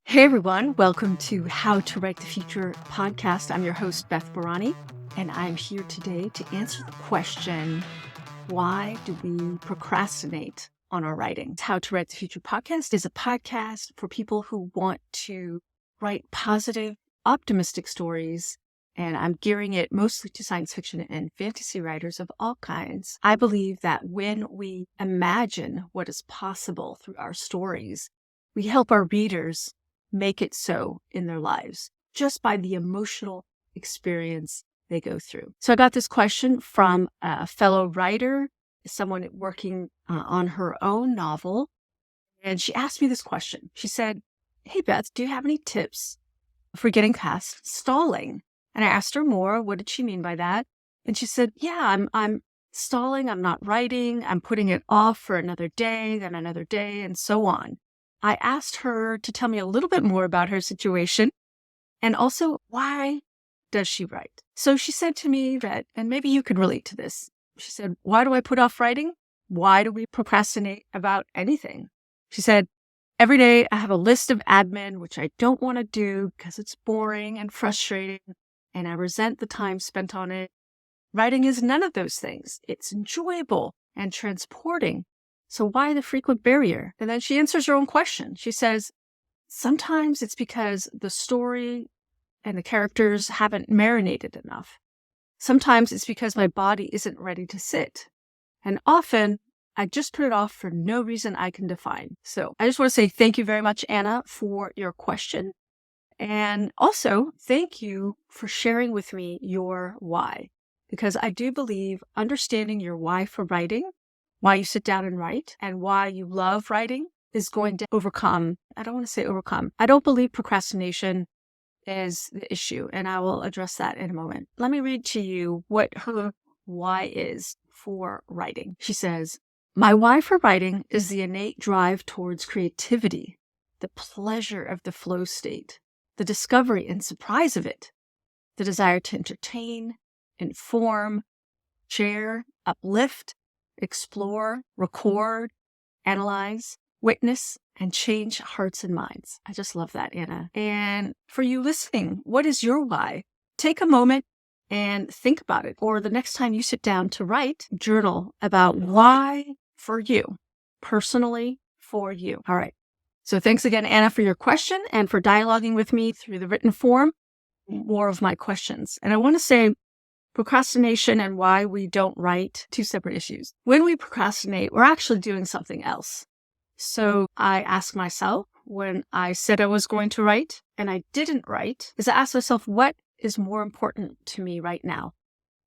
Hey everyone, welcome to How to Write the Future podcast. I'm your host, Beth Barany, and I'm here today to answer the question, why do we procrastinate on our writing? How to Write the Future podcast is a podcast for people who want to write positive, optimistic stories, and I'm gearing it mostly to science fiction and fantasy writers of all kinds. I believe that when we imagine what is possible through our stories, we help our readers make it so in their lives just by the emotional experience they go through. So I got this question from a fellow writer, someone working on her own novel. And she asked me this question. She said, "Hey, Beth, do you have any tips for getting past stalling?" And I asked her more. What did she mean by that? And she said, "Yeah, I'm stalling. I'm not writing. I'm putting it off for another day, then another day, and so on." I asked her to tell me a little bit more about her situation and also why does she write? So she said to me that, and maybe you could relate to this. She said, "Why do I put off writing? Why do we procrastinate about anything?" She said, "Every day I have a list of admin, which I don't want to do because it's boring and frustrating, and I resent the time spent on it. Writing is none of those things. It's enjoyable and transporting. So why the frequent barrier?" And then she answers her own question. She says, "Sometimes it's because the story and the characters haven't marinated enough. Sometimes it's because my body isn't ready to sit. And often I just put it off for no reason I can define." So I just want to say thank you very much, Anna, for your question. And also thank you for sharing with me your why, because I do believe understanding your why for writing, why you sit down and write, and why you love writing is going to overcome. I don't want to say overcome. I don't believe procrastination is the issue, and I will address that in a moment. Let me read to you what her why is for writing. She says, "My why for writing is the innate drive towards creativity, the pleasure of the flow state, the discovery and surprise of it, the desire to entertain, inform, share, uplift, explore, record, analyze, witness, and change hearts and minds." I just love that, Anna. And for you listening, what is your why? Take a moment and think about it. Or the next time you sit down to write, journal about why for you, personally for you. All right. So thanks again, Anna, for your question and for dialoguing with me through the written form. More of my questions. And I want to say, procrastination and why we don't write, two separate issues. When we procrastinate, we're actually doing something else. So I ask myself, when I said I was going to write and I didn't write, is I ask myself, what is more important to me right now?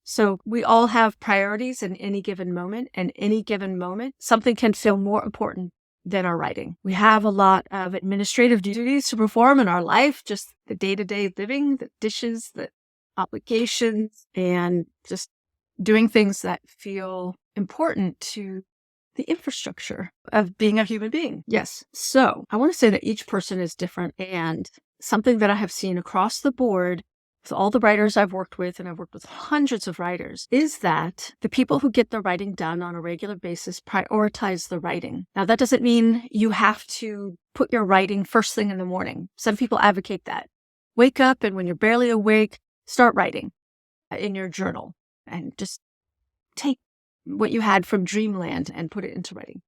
So we all have priorities in any given moment, and any given moment, something can feel more important than our writing. We have a lot of administrative duties to perform in our life, just the day-to-day living, the dishes, the obligations, and just doing things that feel important to the infrastructure of being a human being. Yes. So I want to say that each person is different, and something that I have seen across the board with all the writers I've worked with, and I've worked with hundreds of writers, is that the people who get the writing done on a regular basis prioritize the writing. Now, that doesn't mean you have to put your writing first thing in the morning. Some people advocate that. Wake up, and when you're barely awake, start writing in your journal and just take what you had from dreamland and put it into writing.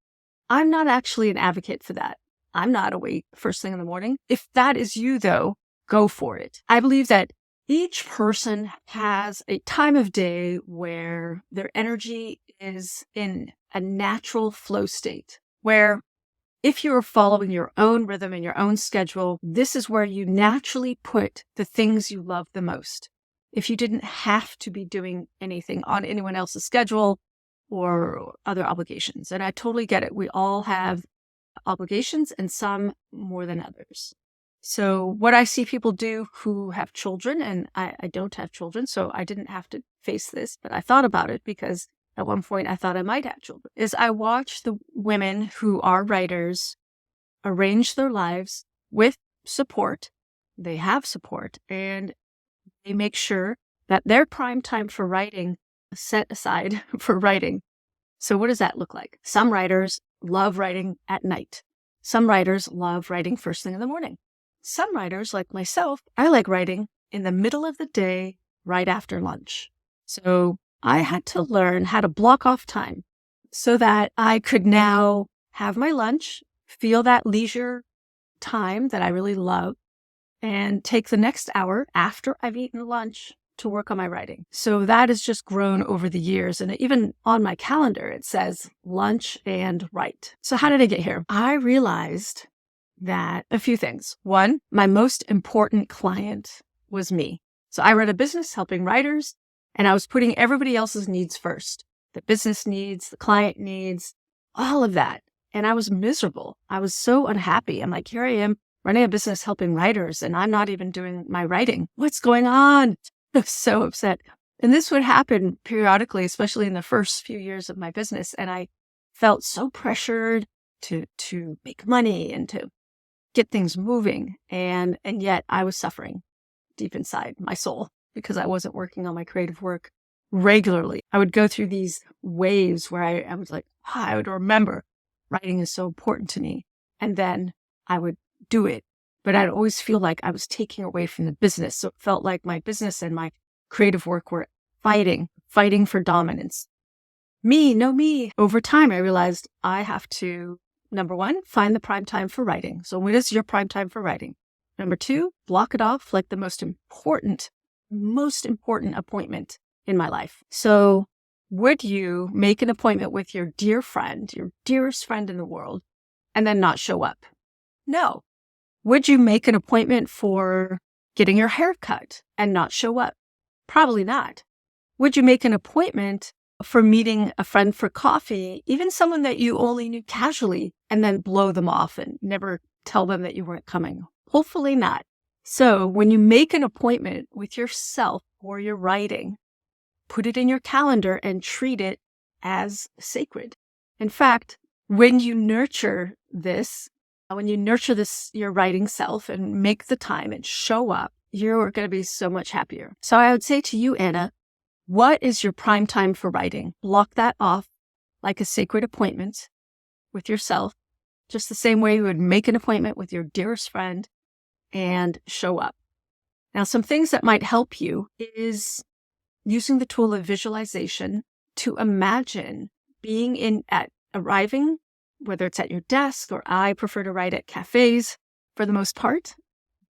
I'm not actually an advocate for that. I'm not awake first thing in the morning. If that is you, though, go for it. I believe that each person has a time of day where their energy is in a natural flow state, where if you're following your own rhythm and your own schedule, this is where you naturally put the things you love the most. If you didn't have to be doing anything on anyone else's schedule or other obligations. And I totally get it. We all have obligations, and some more than others. So what I see people do who have children, and I don't have children, so I didn't have to face this, but I thought about it because at one point I thought I might have children, is I watch the women who are writers arrange their lives with support. They have support, and they make sure that their prime time for writing is set aside for writing. So what does that look like? Some writers love writing at night. Some writers love writing first thing in the morning. Some writers, like myself, I like writing in the middle of the day, right after lunch. So I had to learn how to block off time so that I could now have my lunch, feel that leisure time that I really love, and take the next hour after I've eaten lunch to work on my writing. So that has just grown over the years. And even on my calendar, it says lunch and write. So how did I get here? I realized that a few things. One, my most important client was me. So I run a business helping writers, and I was putting everybody else's needs first. The business needs, the client needs, all of that. And I was miserable. I was so unhappy. I'm like, here I am running a business helping writers, and I'm not even doing my writing. What's going on? I was so upset. And this would happen periodically, especially in the first few years of my business. And I felt so pressured to make money and to get things moving. And yet I was suffering deep inside my soul because I wasn't working on my creative work regularly. I would go through these waves where I was like, I would remember writing is so important to me. And then I would do it. But I'd always feel like I was taking away from the business. So it felt like my business and my creative work were fighting for dominance. No me. Over time, I realized I have to, number one, find the prime time for writing. So when is your prime time for writing? Number two, block it off like the most important appointment in my life. So would you make an appointment with your dear friend, your dearest friend in the world, and then not show up? No. Would you make an appointment for getting your hair cut and not show up? Probably not. Would you make an appointment for meeting a friend for coffee, even someone that you only knew casually, and then blow them off and never tell them that you weren't coming? Hopefully not. So when you make an appointment with yourself or your writing, put it in your calendar and treat it as sacred. In fact, when you nurture this, your writing self and make the time and show up, you're going to be so much happier. So I would say to you, Anna, what is your prime time for writing? Block that off like a sacred appointment with yourself, just the same way you would make an appointment with your dearest friend, and show up. Now, some things that might help you is using the tool of visualization to imagine arriving, whether it's at your desk, or I prefer to write at cafes for the most part.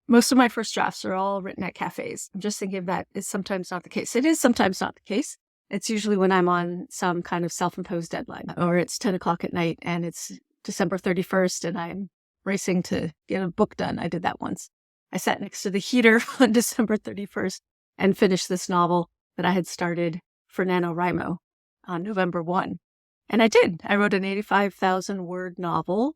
Most of my first drafts are all written at cafes. I'm just thinking that is sometimes not the case. It is sometimes not the case. It's usually when I'm on some kind of self-imposed deadline, or it's 10 o'clock at night and it's December 31st and I'm racing to get a book done. I did that once. I sat next to the heater on December 31st and finished this novel that I had started for NaNoWriMo on November 1. And I did. I wrote an 85,000 word novel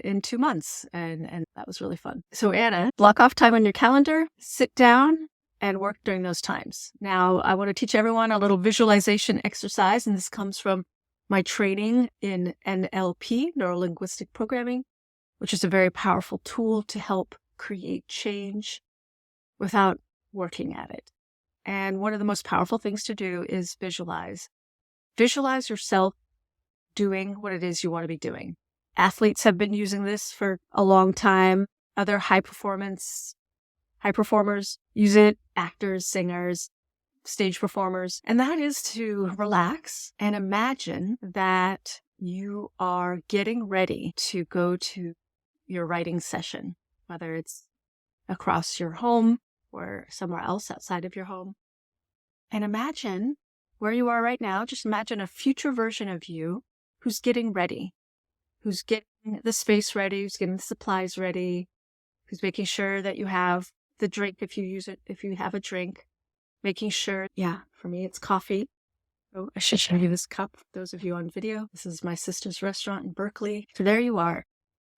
in 2 months, and that was really fun. So Anna, block off time on your calendar, sit down and work during those times. Now, I want to teach everyone a little visualization exercise, and this comes from my training in NLP, neuro-linguistic programming, which is a very powerful tool to help create change without working at it. And one of the most powerful things to do is visualize. Visualize yourself doing what it is you want to be doing. Athletes have been using this for a long time. Other high performers use it, actors, singers, stage performers. And that is to relax and imagine that you are getting ready to go to your writing session, whether it's across your home or somewhere else outside of your home. And imagine where you are right now. Just imagine a future version of you who's getting ready, who's getting the space ready, who's getting the supplies ready, who's making sure that you have the drink if you have a drink, making sure, for me, it's coffee. Oh, I should show you this cup, those of you on video. This is my sister's restaurant in Berkeley. So there you are,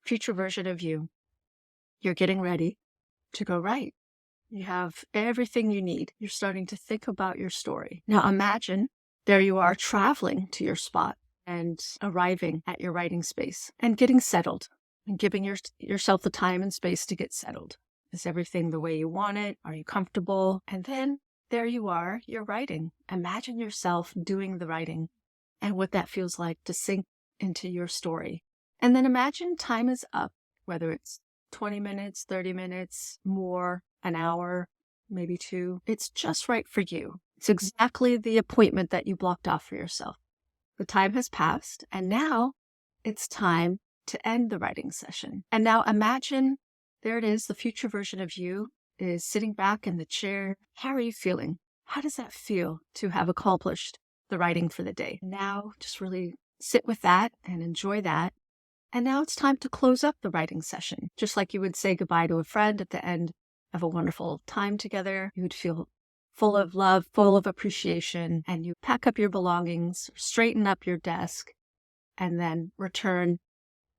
future version of you. You're getting ready to go write. You have everything you need. You're starting to think about your story. Now imagine there you are traveling to your spot and arriving at your writing space and getting settled and giving yourself the time and space to get settled. Is everything the way you want it? Are you comfortable? And then there you are, you're writing. Imagine yourself doing the writing and what that feels like to sink into your story. And then imagine time is up, whether it's 20 minutes, 30 minutes, more, an hour, maybe 2. It's just right for you. It's exactly the appointment that you blocked off for yourself. The time has passed, and now it's time to end the writing session. And now imagine, there it is, the future version of you is sitting back in the chair. How are you feeling? How does that feel to have accomplished the writing for the day? Now just really sit with that and enjoy that. And now it's time to close up the writing session. Just like you would say goodbye to a friend at the end of a wonderful time together. You would feel full of love, full of appreciation, and you pack up your belongings, straighten up your desk, and then return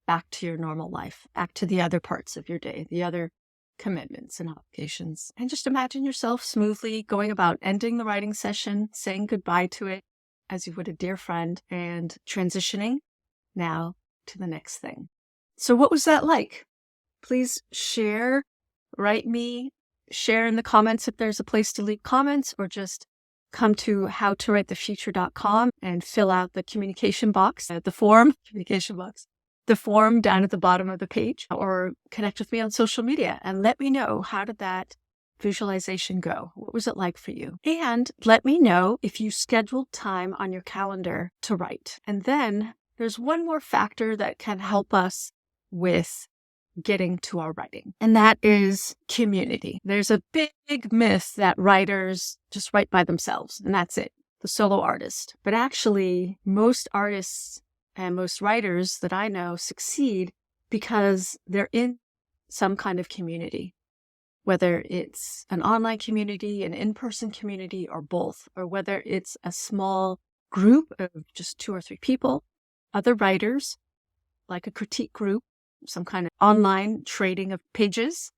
back to your normal life, back to the other parts of your day, the other commitments and obligations. And just imagine yourself smoothly going about ending the writing session, saying goodbye to it as you would a dear friend, and transitioning now to the next thing. So what was that like? Please share, write me, share in the comments if there's a place to leave comments, or just come to howtowritethefuture.com and fill out the communication box, the form down at the bottom of the page, or connect with me on social media and let me know, how did that visualization go? What was it like for you? And let me know if you scheduled time on your calendar to write. And then there's one more factor that can help us with getting to our writing, and that is community. There's a big myth that writers just write by themselves and that's it, the solo artist. But actually, most artists and most writers that I know succeed because they're in some kind of community, whether it's an online community, an in-person community, or both, or whether it's a small group of just 2 or 3 people, other writers, like a critique group, some kind of online trading of pages,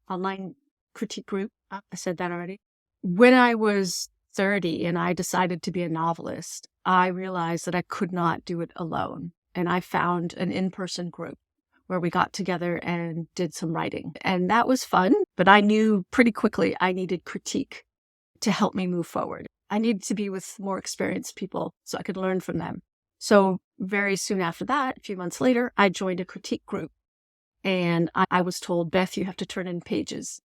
online critique group. I said that already. When I was 30 and I decided to be a novelist, I realized that I could not do it alone. And I found an in-person group where we got together and did some writing. And that was fun, but I knew pretty quickly I needed critique to help me move forward. I needed to be with more experienced people so I could learn from them. So very soon after that, a few months later, I joined a critique group. And I was told, Beth, you have to turn in pages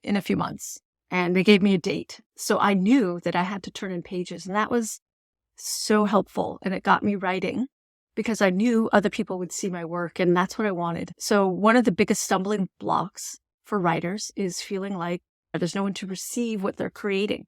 in a few months. And they gave me a date. So I knew that I had to turn in pages. And that was so helpful. And it got me writing because I knew other people would see my work. And that's what I wanted. So one of the biggest stumbling blocks for writers is feeling like there's no one to receive what they're creating.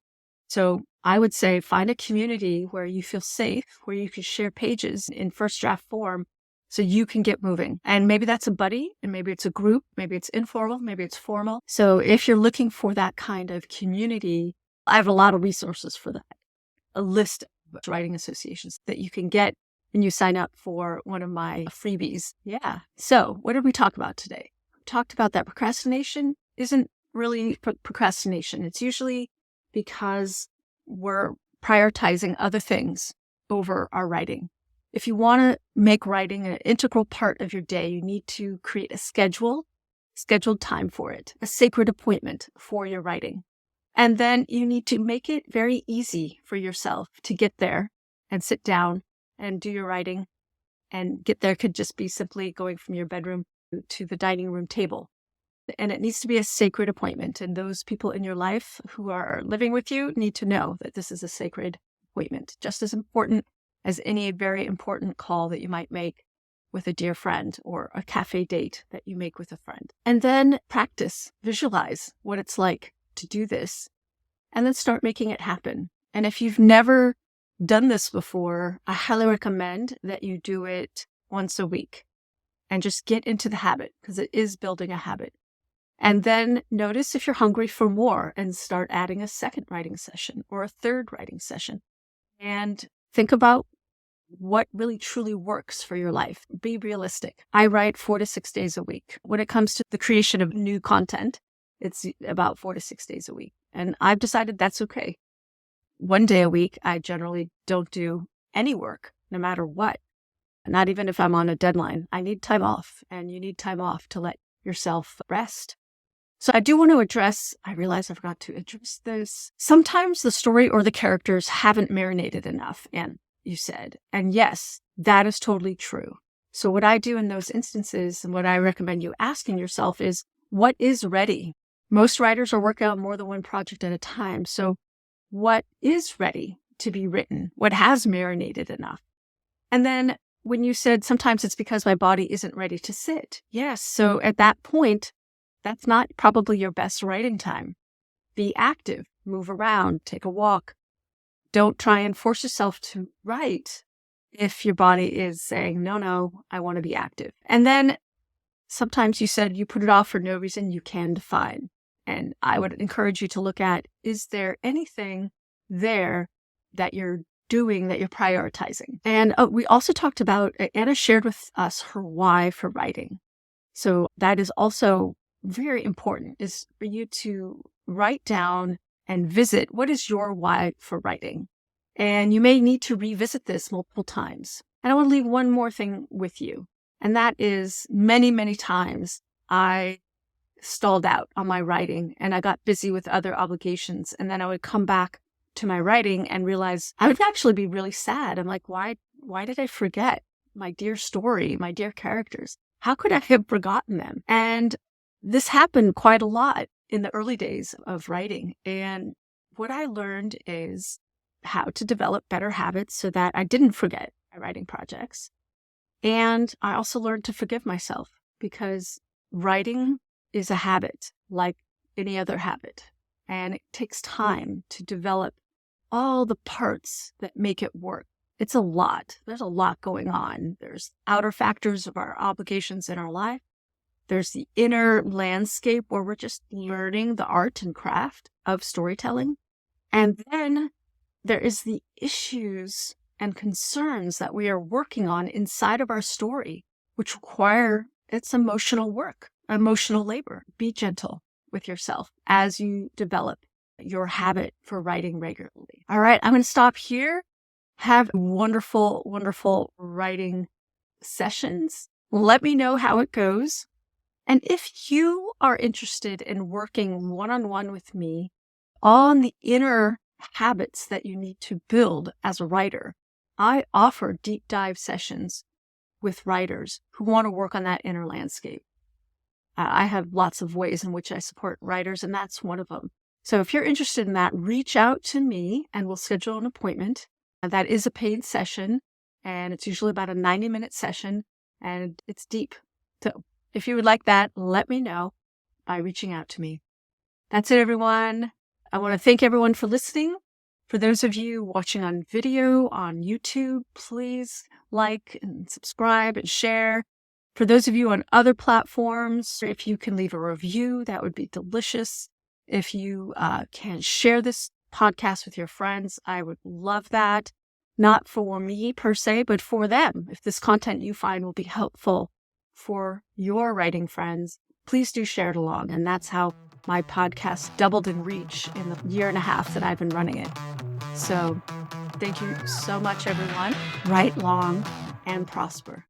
So I would say find a community where you feel safe, where you can share pages in first draft form so you can get moving. And maybe that's a buddy, and maybe it's a group, maybe it's informal, maybe it's formal. So if you're looking for that kind of community, I have a lot of resources for that. A list of writing associations that you can get when you sign up for one of my freebies. Yeah. So what did we talk about today? We talked about that procrastination isn't really procrastination. It's usually because we're prioritizing other things over our writing. If you want to make writing an integral part of your day, you need to create a scheduled time for it, a sacred appointment for your writing. And then you need to make it very easy for yourself to get there and sit down and do your writing. And get there could just be simply going from your bedroom to the dining room table. And it needs to be a sacred appointment. And those people in your life who are living with you need to know that this is a sacred appointment, just as important as any very important call that you might make with a dear friend or a cafe date that you make with a friend. And then practice, visualize what it's like to do this, and then start making it happen. And if you've never done this before, I highly recommend that you do it once a week and just get into the habit, because it is building a habit. And then notice if you're hungry for more and start adding a second writing session or a third writing session. And think about what really truly works for your life. Be realistic. I write 4 to 6 days a week. When it comes to the creation of new content, it's about 4 to 6 days a week. And I've decided that's okay. 1 day a week, I generally don't do any work, no matter what. Not even if I'm on a deadline. I need time off, and you need time off to let yourself rest. So I do want to address, I realize I forgot to address this. Sometimes the story or the characters haven't marinated enough, and you said, and yes, that is totally true. So what I do in those instances and what I recommend you asking yourself is, what is ready? Most writers are working on more than one project at a time. So what is ready to be written? What has marinated enough? And then when you said sometimes it's because my body isn't ready to sit. Yes. So at that point, that's not probably your best writing time. Be active, move around, take a walk. Don't try and force yourself to write if your body is saying, no, I want to be active. And then sometimes you said you put it off for no reason you can define. And I would encourage you to look at, is there anything there that you're doing that you're prioritizing? And we also talked about, Anna shared with us her why for writing. So that is also very important, is for you to write down and visit, what is your why for writing? And you may need to revisit this multiple times. And I want to leave one more thing with you. And that is many, many times I stalled out on my writing and I got busy with other obligations. And then I would come back to my writing and realize I would actually be really sad. I'm like, why did I forget my dear story, my dear characters? How could I have forgotten them? And this happened quite a lot in the early days of writing. And what I learned is how to develop better habits so that I didn't forget my writing projects. And I also learned to forgive myself, because writing is a habit like any other habit. And it takes time to develop all the parts that make it work. It's a lot. There's a lot going on. There's outer factors of our obligations in our life. There's the inner landscape where we're just learning the art and craft of storytelling. And then there is the issues and concerns that we are working on inside of our story, which require its emotional work, emotional labor. Be gentle with yourself as you develop your habit for writing regularly. All right, I'm going to stop here. Have wonderful, wonderful writing sessions. Let me know how it goes. And if you are interested in working one-on-one with me on the inner habits that you need to build as a writer, I offer deep dive sessions with writers who want to work on that inner landscape. I have lots of ways in which I support writers, and that's one of them. So if you're interested in that, reach out to me and we'll schedule an appointment. That is a paid session, and it's usually about a 90-minute session, and it's deep. So if you would like that, let me know by reaching out to me. That's it, everyone. I want to thank everyone for listening. For those of you watching on video on YouTube, please like and subscribe and share. For those of you on other platforms, if you can leave a review, that would be delicious. If you can share this podcast with your friends, I would love that. Not for me per se, but for them. If this content you find will be helpful for your writing friends, please do share it along. And that's how my podcast doubled in reach in the year and a half that I've been running it. So thank you so much, everyone. Write long and prosper.